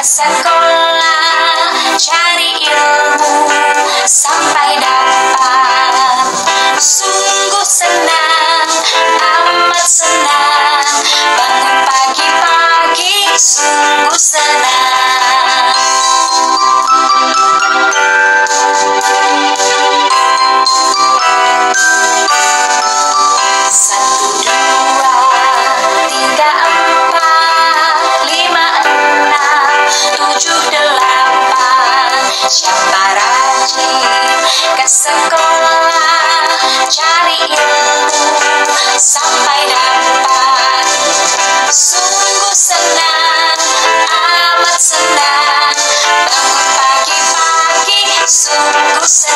sekolah, cari ilmu sampai dapat. Sungguh senang, amat senang, bangun pagi-pagi sungguh senang. Satu, dua, tiga, empat, lima, enam, tujuh, delapan. Siapa rajin ke sekolah, cari ilmu sampai dapat. Sungguh senang, amat senang, bangun pagi-pagi sungguh senang.